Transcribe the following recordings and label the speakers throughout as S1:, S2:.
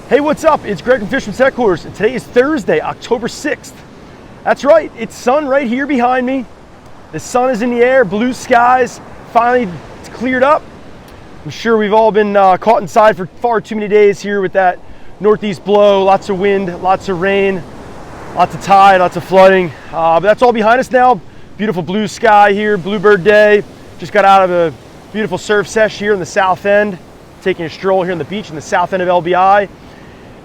S1: Hey, what's up? It's Greg from Fisherman's Headquarters, and today is Thursday, October 6th. That's right, it's sun right here behind me. The sun is in the air, blue skies, finally it's cleared up. I'm sure we've all been caught inside for far too many days here with that northeast blow, lots of wind, lots of rain, lots of tide, lots of flooding. But that's all behind us now. Beautiful blue sky here, Bluebird Day. Just got out of a beautiful surf sesh here in the south end, taking a stroll here on the beach in the south end of LBI.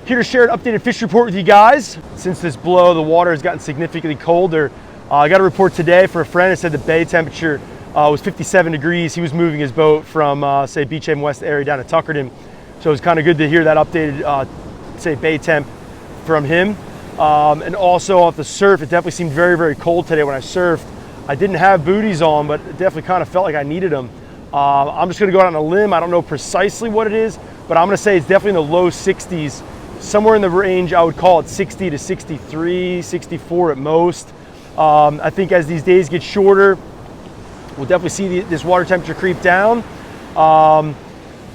S1: Here to share an updated fish report with you guys. Since this blow, the water has gotten significantly colder. I got a report today for a friend that said the bay temperature was 57 degrees. He was moving his boat from, say, Beach Haven West area down to Tuckerton. So it was kind of good to hear that updated, say, bay temp from him. And also off the surf, it definitely seemed very, very cold today when I surfed. I didn't have booties on, but it definitely kind of felt like I needed them. I'm just gonna go out on a limb. I don't know precisely what it is, but I'm gonna say it's definitely in the low 60s. Somewhere in the range, I would call it 60 to 63, 64 at most. I think as these days get shorter, we'll definitely see this water temperature creep down. And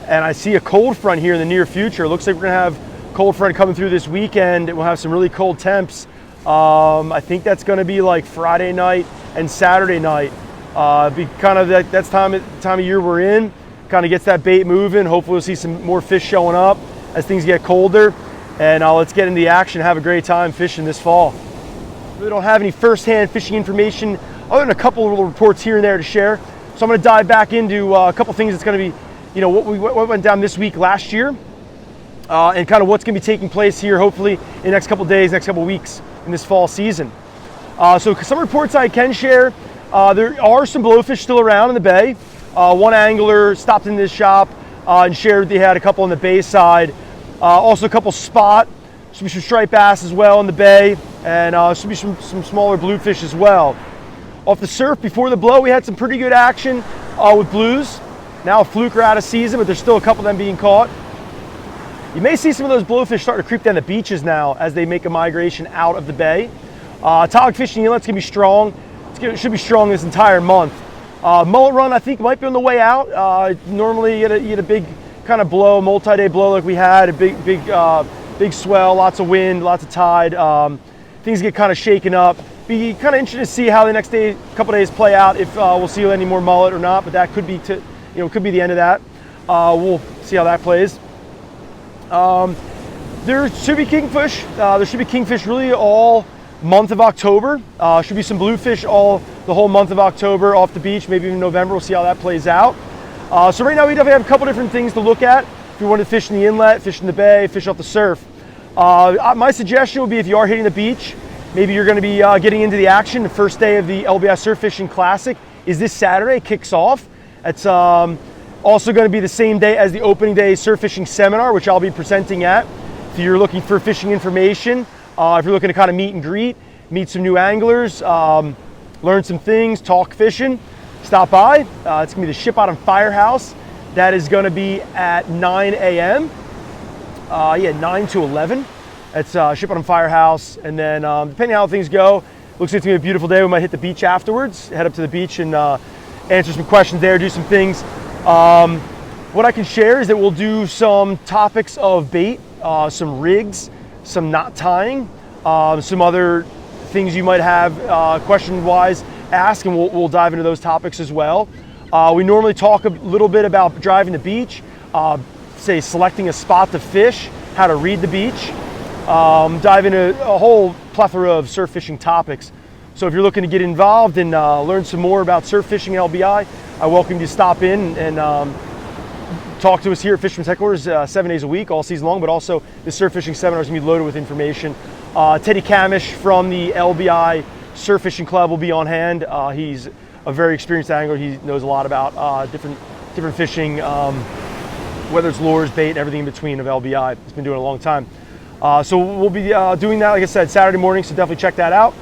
S1: I see a cold front here in the near future. It looks like we're gonna have cold front coming through this weekend. We'll have some really cold temps. I think that's gonna be like Friday night and Saturday night. Be kind of that's time of year we're in. Kind of gets that bait moving. Hopefully we'll see some more fish showing up as things get colder. And let's get into the action, have a great time fishing this fall. Really don't have any first-hand fishing information other than a couple of little reports here and there to share. So I'm gonna dive back into a couple things that's gonna be, you know, what went down this week last year, and kind of what's gonna be taking place here, hopefully in the next couple of days, next couple of weeks in this fall season. So some reports I can share. There are some blowfish still around in the bay. One angler stopped in this shop and shared they had a couple on the bay side. Also a couple spot, should be some striped bass as well in the bay, and should be some smaller bluefish as well. Off the surf before the blow, we had some pretty good action with blues. Now a fluke are out of season, but there's still a couple of them being caught. You may see some of those blowfish starting to creep down the beaches now as they make a migration out of the bay. Tog fishing inlet's gonna be strong. It should be strong this entire month. Mullet run, I think, might be on the way out. Normally you get a big kind of blow, multi-day blow like we had, a big swell, lots of wind, lots of tide. Things get kind of shaken up. Be kind of interested to see how the next couple days play out, if we'll see any more mullet or not, but that could be could be the end of that. We'll see how that plays. There should be kingfish. There should be kingfish really all month of October. Should be some bluefish the whole month of October off the beach, maybe even November. We'll see how that plays out. So right now we definitely have a couple different things to look at. If you want to fish in the inlet, fish in the bay, fish off the surf. My suggestion would be, if you are hitting the beach, maybe you're going to be getting into the action. The first day of the LBI Surf Fishing Classic is this Saturday, it kicks off. It's also going to be the same day as the opening day surf fishing seminar, which I'll be presenting at. If you're looking for fishing information, if you're looking to kind of meet and greet, meet some new anglers, learn some things, talk fishing, stop by. It's going to be the Ship Bottom Firehouse. That is going to be at 9 a.m. 9 to 11. It's Ship Bottom Firehouse. And then depending on how things go, looks like it's going to be a beautiful day. We might hit the beach afterwards, head up to the beach and answer some questions there, do some things. What I can share is that we'll do some topics of bait, some rigs, some knot tying, some other things you might have question-wise ask, and we'll dive into those topics as well. We normally talk a little bit about driving the beach, say selecting a spot to fish, how to read the beach, dive into a whole plethora of surf fishing topics. So if you're looking to get involved and learn some more about surf fishing in LBI, I welcome you to stop in and talk to us here at Fisherman's Headquarters 7 days a week, all season long, but also the surf fishing seminar is going to be loaded with information. Teddy Kamish from the LBI Surf Fishing Club will be on hand. He's a very experienced angler. He knows a lot about different fishing, whether it's lures, bait, and everything in between of LBI. He's been doing it a long time. So we'll be doing that, like I said, Saturday morning, so definitely check that out.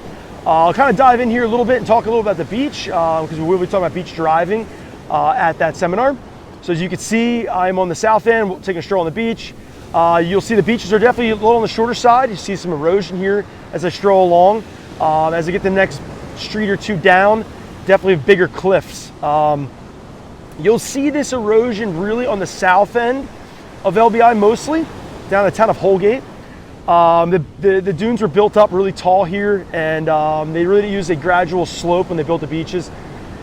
S1: I'll kind of dive in here a little bit and talk a little about the beach, because we will be talking about beach driving at that seminar. So as you can see, I'm on the south end, taking a stroll on the beach. You'll see the beaches are definitely a little on the shorter side. You see some erosion here as I stroll along. As I get the next street or two down, definitely bigger cliffs. You'll see this erosion really on the south end of LBI mostly. down in the town of Holgate. The dunes were built up really tall here, and they really use a gradual slope when they built the beaches.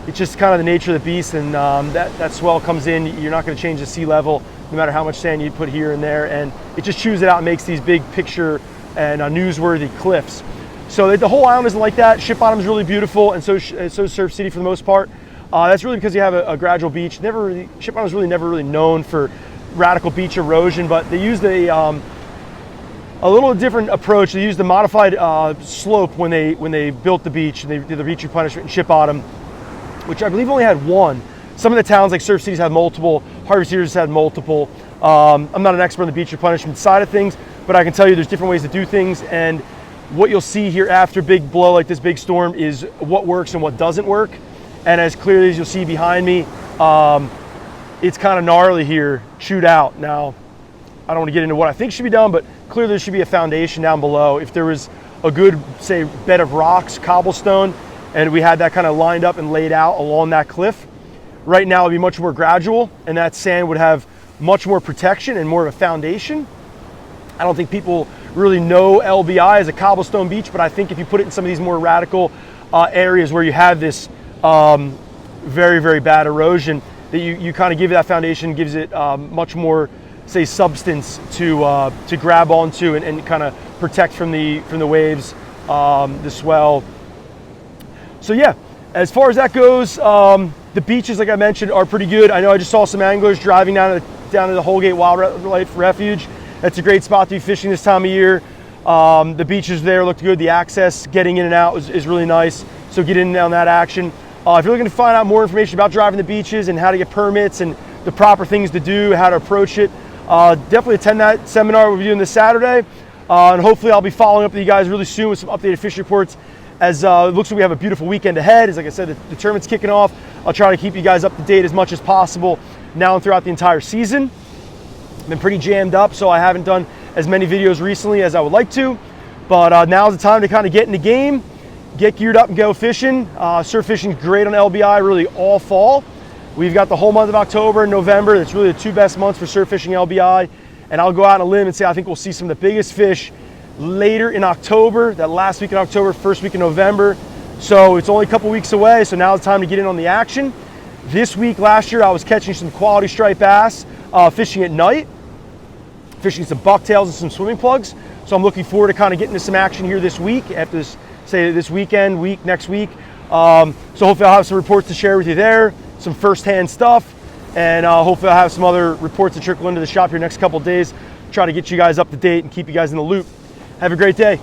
S1: It's just kind of the nature of the beast, and that swell comes in. You're not going to change the sea level no matter how much sand you put here and there, and it just chews it out and makes these big picture and newsworthy cliffs. So the whole island isn't like that. Ship Bottom is really beautiful, and so is Surf City for the most part. That's really because you have a gradual beach. Ship Bottom is really never really known for radical beach erosion, but they used a little different approach. They used the modified slope when they built the beach, and they did the beach replenishment in Ship Bottom, which I believe only had one. Some of the towns like Surf Cities had multiple, Harvey Cedars had multiple. I'm not an expert on the beach replenishment side of things, but I can tell you there's different ways to do things, and what you'll see here after big blow like this big storm is what works and what doesn't work. And as clearly as you'll see behind me, it's kind of gnarly here, chewed out. Now, I don't want to get into what I think should be done, but clearly there should be a foundation down below. If there was a good, say, bed of rocks, cobblestone, and we had that kind of lined up and laid out along that cliff, right now it would be much more gradual, and that sand would have much more protection and more of a foundation. I don't think people really know LBI as a cobblestone beach, but I think if you put it in some of these more radical areas where you have this very, very bad erosion, that you kind of give it that foundation, gives it much more, say, substance to grab onto and kind of protect from the waves, the swell. So yeah, as far as that goes, the beaches, like I mentioned, are pretty good. I know I just saw some anglers driving down to the Holgate Wildlife Refuge. That's a great spot to be fishing this time of year. The beaches there looked good. The access, getting in and out is really nice. So get in on that action. If you're looking to find out more information about driving the beaches and how to get permits and the proper things to do, how to approach it, definitely attend that seminar we'll be doing this Saturday. And hopefully I'll be following up with you guys really soon with some updated fish reports, as it looks like we have a beautiful weekend ahead. As like I said, the tournament's kicking off. I'll try to keep you guys up to date as much as possible now and throughout the entire season. Been pretty jammed up, so I haven't done as many videos recently as I would like to, but now's the time to kind of get in the game, get geared up and go fishing. Surf fishing is great on LBI really all fall. We've got the whole month of October and November. That's really the two best months for surf fishing LBI, and I'll go out on a limb and say I think we'll see some of the biggest fish later in October, that last week in October, first week in November. So it's only a couple weeks away, so now's the time to get in on the action. This week, last year, I was catching some quality striped bass, fishing at night, fishing some bucktails and some swimming plugs. So I'm looking forward to kind of getting into some action here this week, after this, say this weekend, next week. So hopefully I'll have some reports to share with you there, some firsthand stuff, and hopefully I'll have some other reports to trickle into the shop here next couple of days, try to get you guys up to date and keep you guys in the loop. Have a great day.